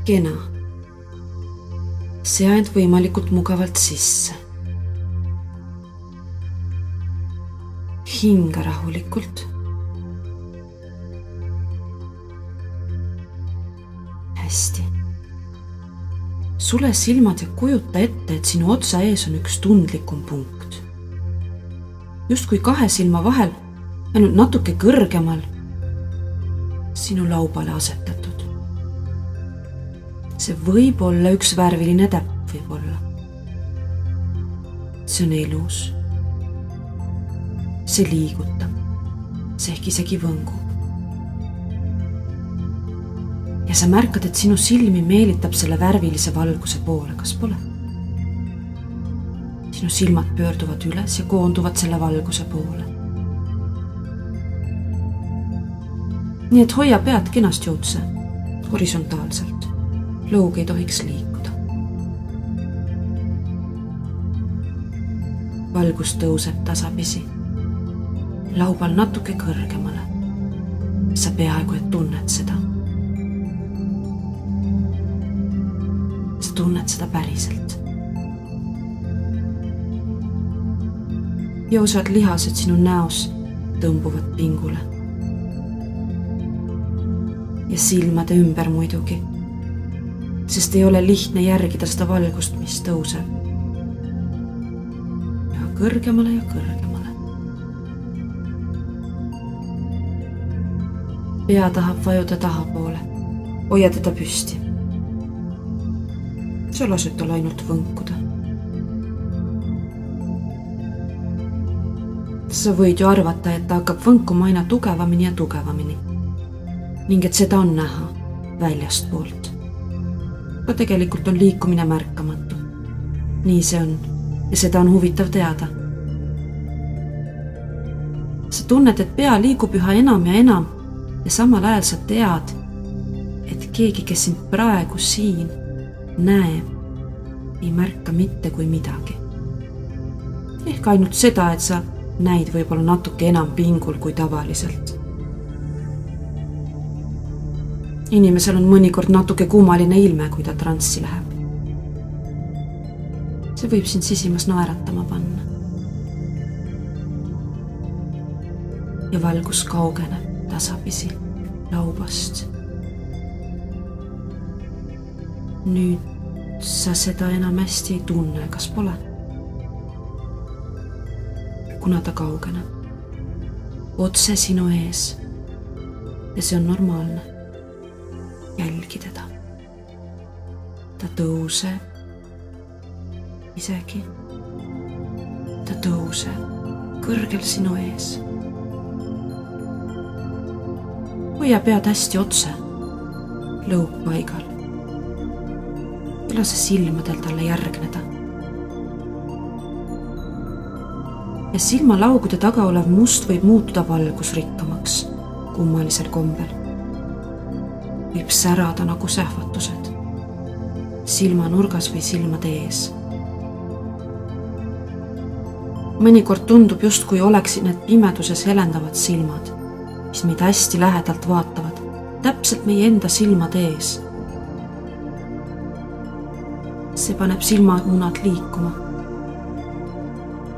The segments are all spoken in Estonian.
Kena. Sea end võimalikult mugavalt sisse. Hinga rahulikult. Hästi. Sule silmad ja kujuta ette, et sinu otsa ees on üks tundlikum punkt. Just kui kahe silma vahel, ainult natuke kõrgemal, sinu laubale asetatud. See võib olla üks värviline täpp võib olla. See on elus. See liigutab. See ehk isegi võngub. Ja sa märkad, et sinu silmi meelitab selle värvilise valguse poole, kas pole? Sinu silmad pöörduvad üles ja koonduvad selle valguse poole. Nii et hoia pead kenasti otse, horisontaalselt. Lõug ei tohiks liikuda. Valgus tõuseb tasapisi. Laubal natuke kõrgemale. Sa peaaegu et tunned seda. Sa tunned seda päriselt. Joosad lihased sinu näos tõmbuvad pingule. Ja silmade ümber muidugi, sest ei ole lihtne järgida seda valgust, mis tõuseb. Ja kõrgemale ja kõrgemale. Pea tahab vajuda tahapoole. Hoia teda püsti. Sa lased tal ainult võnkuda. Sa võid ju arvata, et ta hakkab võnkuma aina tugevamini ja tugevamini. Ning et seda on näha väljast poolt. Ka tegelikult on liikumine märkamatu. Nii see on ja seda on huvitav teada. Sa tunned, et pea liigub üha enam ja enam ja samal ajal sa tead, et keegi, kes sind praegu siin näeb, ei märka mitte kui midagi. Ehk ainult seda, et sa näid võib-olla natuke enam pingul kui tavaliselt. Inimesel on mõnikord natuke kummaline ilme, kui ta transsi läheb. See võib sind sisimas naeratama panna. Ja valgus kaugeneb tasapisi laubast. Nüüd sa seda enam hästi ei tunne, kas pole? Kuna ta kaugeneb otse sinu ees ja see on normaalne. Jälgi teda. Ta tõuseb isegi. Ta tõuseb kõrgel sinu ees. Hoia pead hästi otse, lõug paigal. Ja lase silmadel talle järgneda. Ja silmalaugude taga olev must võib muutuda valgusrikkamaks kummalisel kombel. Võib särada nagu sähvatused. Silmanurgas või silmade ees. Mõnikord tundub just, kui oleksid need pimeduses helendavad silmad, mis meid hästi lähedalt vaatavad, täpselt meie enda silmade ees. See paneb silmamunad liikuma.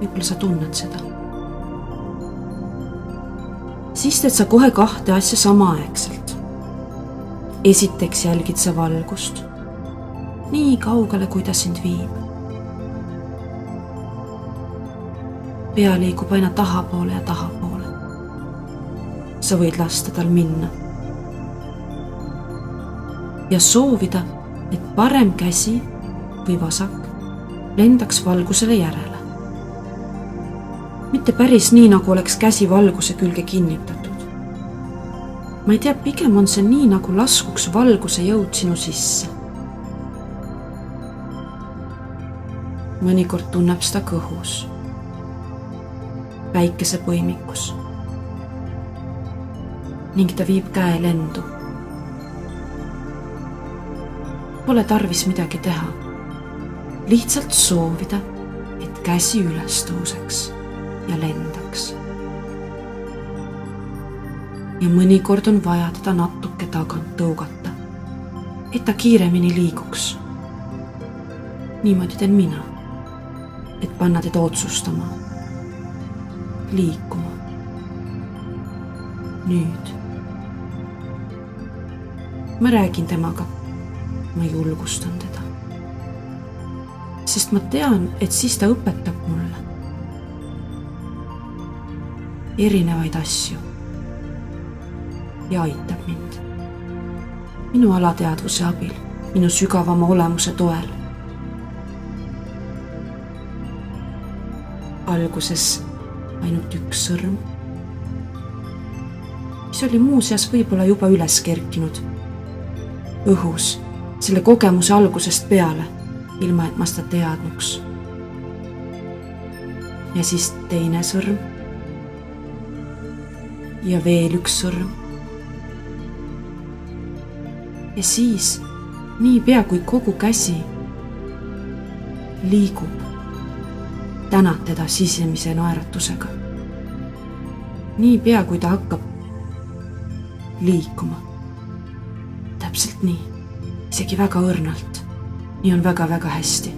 Võib-olla sa tunned seda. Siis teed sa kohe kahte asja samaaegselt. Esiteks jälgid sa valgust, nii kaugele, kui ta sind viib. Pea liigub aina tahapoole ja tahapoole. Sa võid lasta tal minna. Ja soovida, et parem käsi või vasak lendaks valgusele järele. Mitte päris nii, nagu oleks käsi valguse külge kinnitatud. Ma ei tea, pigem on see nii, nagu laskuks valguse jõud sinu sisse. Mõnikord tunneb seda kõhus. Päikese põimikus. Ning ta viib käe lendu. Pole tarvis midagi teha. Lihtsalt soovida, et käsi üles tõuseks ja lendaks. Ja mõnikord on vaja teda natuke tagant tõugata, et ta kiiremini liiguks. Niimoodi teen mina, et panna teda otsustama, liikuma. Nüüd. Ma räägin temaga, ma julgustan teda. Sest ma tean, et siis ta õpetab mulle erinevaid asju ja aitab mind. Minu alateadvuse abil, minu sügavama olemuse toel. Alguses ainult üks sõrm, mis oli muuseas võib-olla juba üles kerkinud. Õhus, selle kogemuse algusest peale, ilma et ma seda teadnuks. Ja siis teine sõrm. Ja veel üks sõrm. Ja siis, niipea kui kogu käsi liigub, tänad teda sisemise naeratusega. Niipea kui ta hakkab liikuma. Täpselt nii, isegi väga õrnalt. Nii on väga-väga hästi.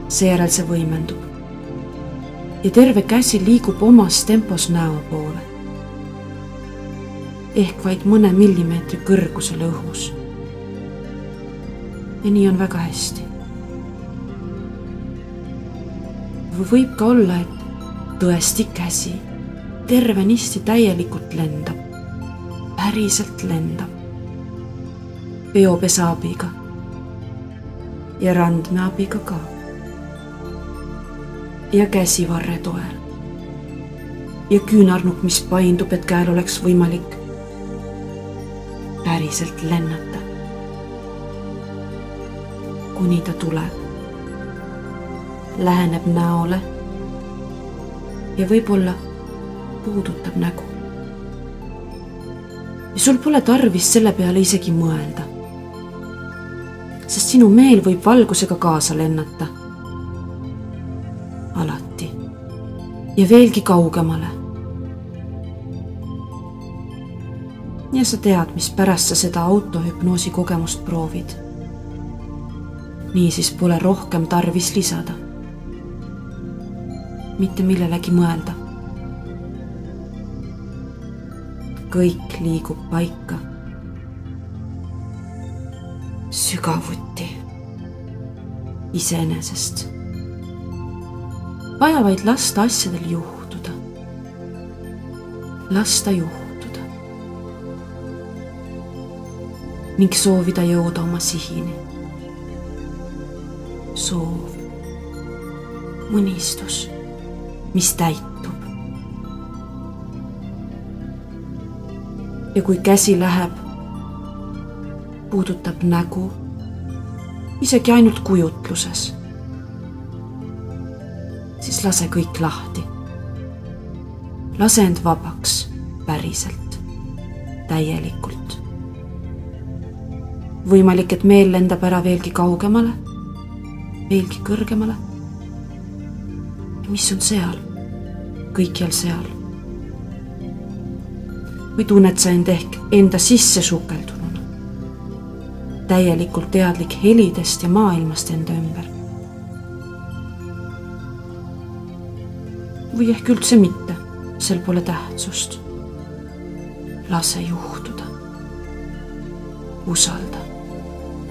Seejärel see võimendub. Ja terve käsi liigub omas tempos näo poole. Ehk vaid mõne millimeetri kõrgusel õhus. Ja nii on väga hästi. Või võib ka olla, et tõesti käsi tervenisti täielikult lendab. Päriselt lendab. Peopesa abiga ja randme abiga ka. Ja käsivarre toel. Ja küünarnuk, mis paindub, et käel oleks võimalik päriselt lennata. Kuni ta tuleb. Läheneb näole ja võib-olla puudutab nägu. Ja sul pole tarvis selle peale isegi mõelda, sest sinu meel võib valgusega kaasa lennata. Alati. Ja veelgi kaugemale. Ja sa tead, mis pärast sa seda autohüpnoosi kogemust proovid. Niisiis pole rohkem tarvis lisada. Mitte millelegi mõelda. Kõik liigub paika. Sügavuti. Iseenesest. Vaja vaid lasta asjadel juhtuda. Lasta juhtuda. Ning soovida jõuda oma sihini. Soov. Unistus, mis täitub. Ja kui käsi läheb, puudutab nägu, isegi ainult kujutluses, siis lase kõik lahti. Lase end vabaks päriselt, täielikult. Võimalik, et meel lendab ära veelgi kaugemale, veelgi kõrgemale. Ja mis on seal? Kõikjal seal. Või tunned sa end ehk enda sisse sukeldununa. Täielikult teadlik helidest ja maailmast enda ümber. Või ehk üldse mitte, sel pole tähtsust. Lase juhtuda. Usalda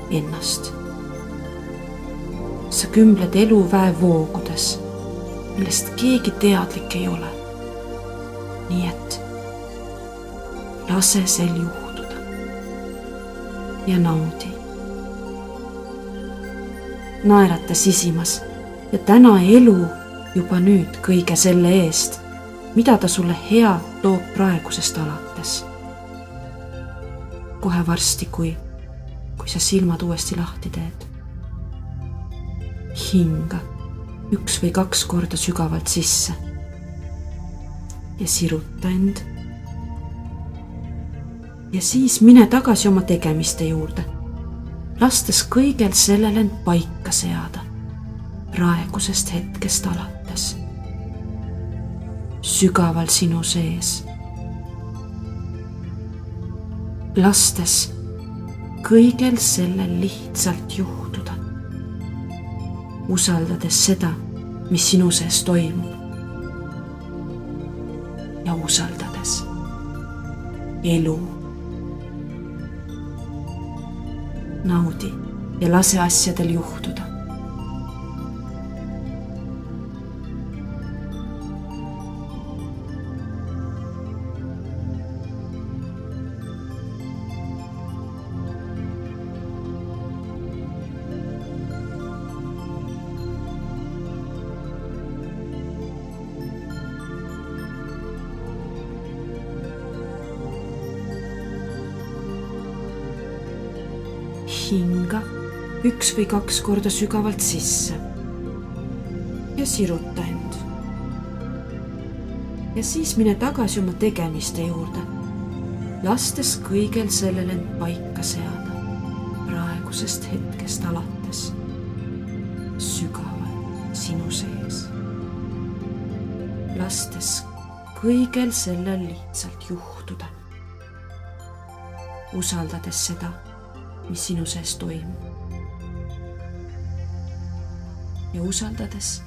ennast. Sa kümbled eluväe voogudes, millest keegi teadlik ei ole. Nii et lase sel juhtuda ja naudi. Naerata sisimas ja täna elu juba nüüd kõige selle eest, mida ta sulle hea toob praegusest alates. Kohe varsti, kui sa silmad uuesti lahti teed. Hinga 1 või 2 korda sügavalt sisse ja siruta end. Ja siis mine tagasi oma tegemiste juurde, lastes kõigel sellel end paika seada, praegusest hetkest alates, sügaval sinu sees. lastes kõigel sellel lihtsalt juhtuda, usaldades seda, mis sinu sees toimub ja usaldades elu. Naudi ja lase asjadel juhtuda. Hinga 1 või 2 korda sügavalt sisse ja siruta end. Ja siis mine tagasi oma tegemiste juurde, lastes kõigel sellel end paika seada praegusest hetkest alates sügaval sinu sees. Lastes kõigel sellel lihtsalt juhtuda, usaldades seda, mis sinu sees toimub ja usaldades